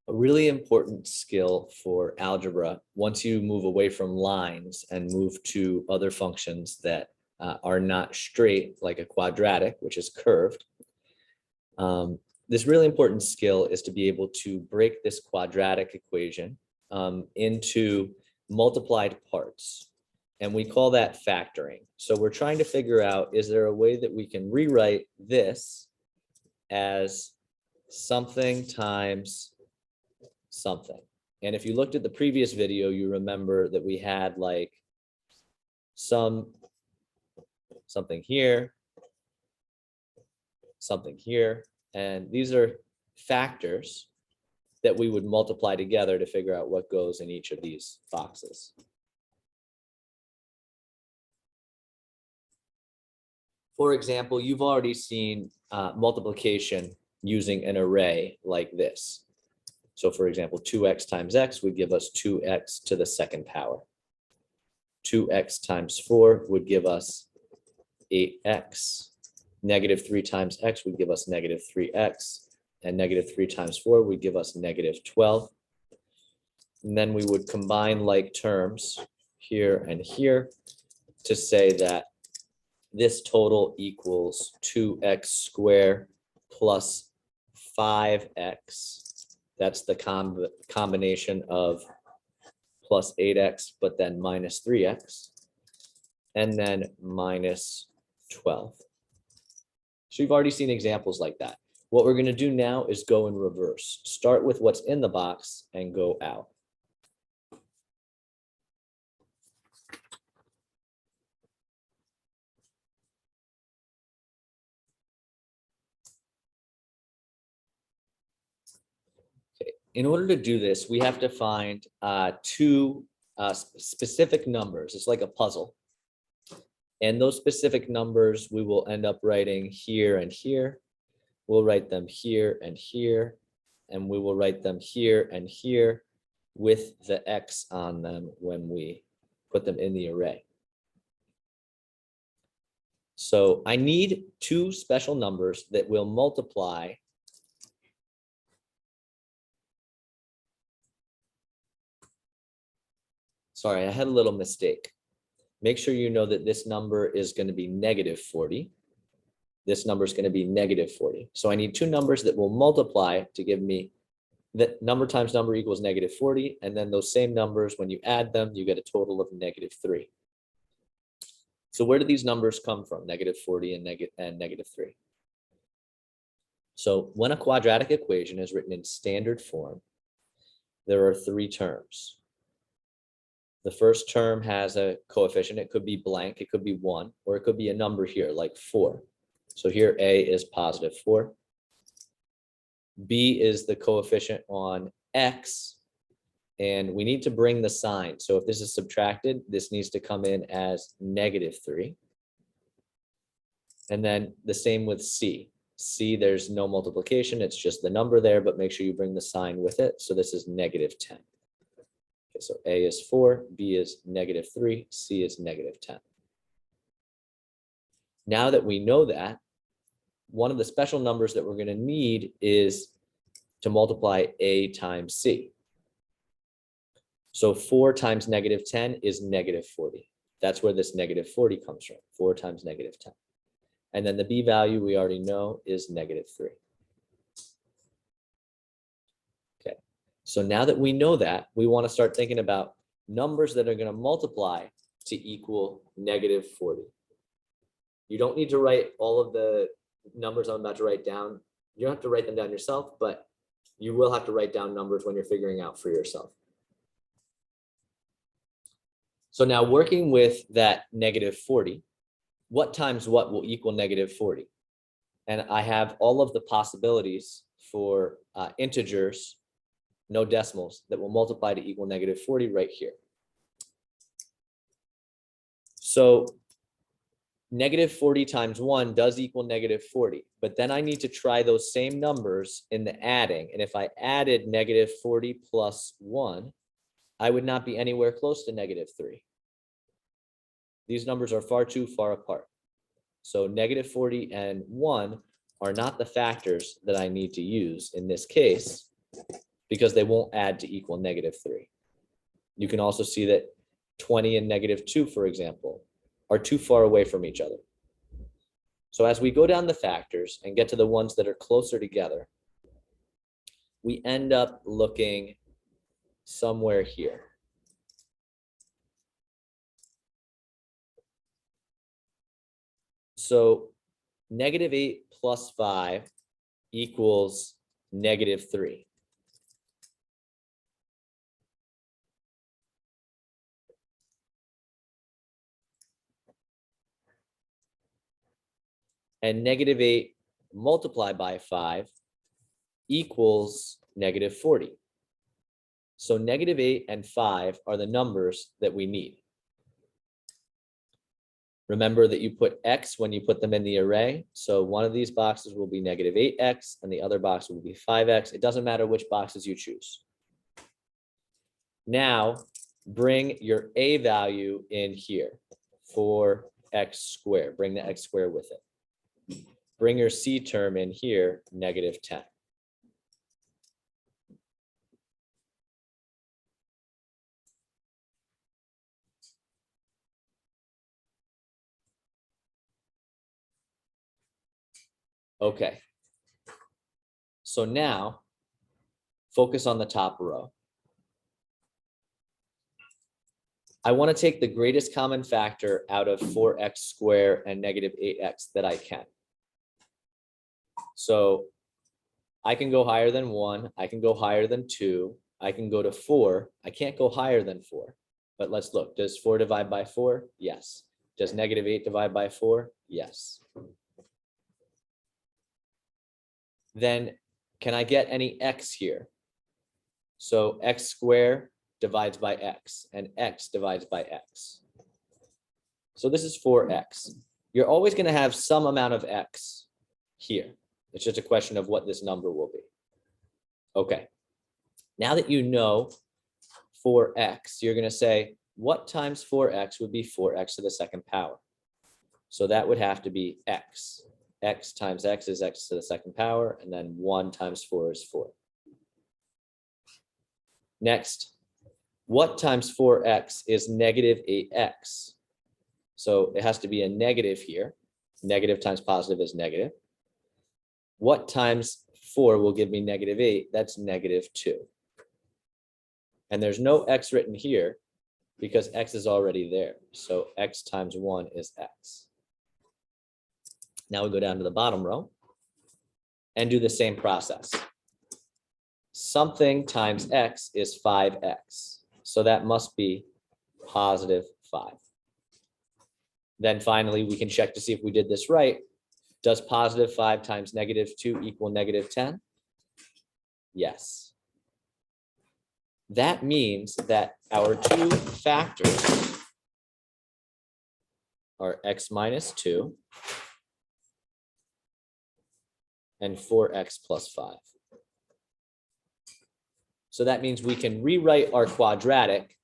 A really important skill for algebra, once you move away from lines and move to other functions that are not straight, like a quadratic, which is curved, this really important skill is to be able to break this quadratic equation into multiplied parts. And we call that factoring. So we're trying to figure out, is there a way that we can rewrite this as something times something? And if you looked at the previous video, you remember that we had like something here, something here, and these are factors that we would multiply together to figure out what goes in each of these boxes. For example, you've already seen multiplication using an array like this. So for example, 2x times x would give us 2x to the second power. 2x times 4 would give us 8x. Negative 3 times x would give us negative 3x. And negative 3 times 4 would give us negative 12. And then we would combine like terms here and here to say that this total equals 2x squared plus 5x. That's the combination of plus 8x, but then minus 3x, and then minus 12. So you've already seen examples like that. What we're going to do now is go in reverse. Start with what's in the box and go out. In order to do this, we have to find two specific numbers. It's like a puzzle. And those specific numbers we will end up writing here and here. We'll write them here and here. And we will write them here and here with the X on them when we put them in the array. So I need two special numbers that will multiply Sorry, I had a little mistake. Make sure you know that this number is going to be negative 40. This number is going to be negative 40. So I need two numbers that will multiply to give me that number times number equals negative 40. And then those same numbers, when you add them, you get a total of negative 3. So where do these numbers come from? Negative 40 and negative 3. So when a quadratic equation is written in standard form, there are three terms. The first term has a coefficient. It could be blank, it could be 1, or it could be a number here like 4. So here A is positive 4. B is the coefficient on X, and we need to bring the sign. So if this is subtracted, this needs to come in as negative 3. And then the same with C. C, there's no multiplication, it's just the number there, but make sure you bring the sign with it. So this is negative 10. So A is 4, B is negative 3, C is negative 10. Now that we know that, one of the special numbers that we're going to need is to multiply A times C. So 4 times negative 10 is negative 40. That's where this negative 40 comes from, 4 times negative 10. And then the B value we already know is negative 3. So now that we know that, we want to start thinking about numbers that are going to multiply to equal negative 40. You don't need to write all of the numbers I'm about to write down. You don't have to write them down yourself, but you will have to write down numbers when you're figuring out for yourself. So now working with that negative 40, what times what will equal negative 40? And I have all of the possibilities for integers, no decimals, that will multiply to equal negative 40 right here. So negative 40 times 1 does equal negative 40, but then I need to try those same numbers in the adding. And if I added negative 40 plus 1, I would not be anywhere close to negative 3. These numbers are far too far apart. So negative 40 and 1 are not the factors that I need to use in this case. because they won't add to equal -3. You can also see that 20 and -2, for example, are too far away from each other. So as we go down the factors and get to the ones that are closer together, we end up looking somewhere here. So -8 plus 5 equals -3. And -8 multiplied by 5 equals -40. So -8 and 5 are the numbers that we need. Remember that you put X when you put them in the array. So one of these boxes will be -8X and the other box will be 5X. It doesn't matter which boxes you choose. Now bring your A value in here, 4X squared. Bring the X squared with it. Bring your C term in here, -10. Okay. So now focus on the top row. I want to take the greatest common factor out of 4X squared and -8X that I can. So I can go higher than 1. I can go higher than 2. I can go to 4. I can't go higher than 4. But let's look. Does 4 divide by 4? Yes. Does -8 divide by 4? Yes. Then can I get any X here? So X squared divides by X and X divides by X. So this is 4X. You're always going to have some amount of X here. It's just a question of what this number will be. Okay. Now that you know 4X, you're going to say, what times 4X would be 4X to the second power? So that would have to be X. X times X is X to the second power, and then 1 times 4 is 4. Next, what times 4X is -8X? So it has to be a negative here. Negative times positive is negative. What times 4 will give me -8? That's -2. And there's no X written here because X is already there. So X times 1 is X. Now we go down to the bottom row and do the same process. Something times X is 5X. So that must be +5. Then finally, we can check to see if we did this right. Does +5 times -2 equal -10? Yes. That means that our two factors are X minus 2 and 4X plus 5. So that means we can rewrite our quadratic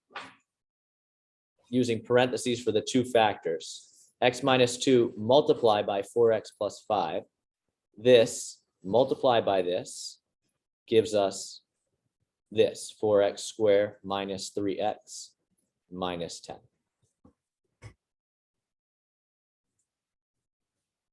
using parentheses for the two factors. X minus 2 multiplied by 4X plus 5. This multiplied by this gives us this 4X squared minus 3X minus 10.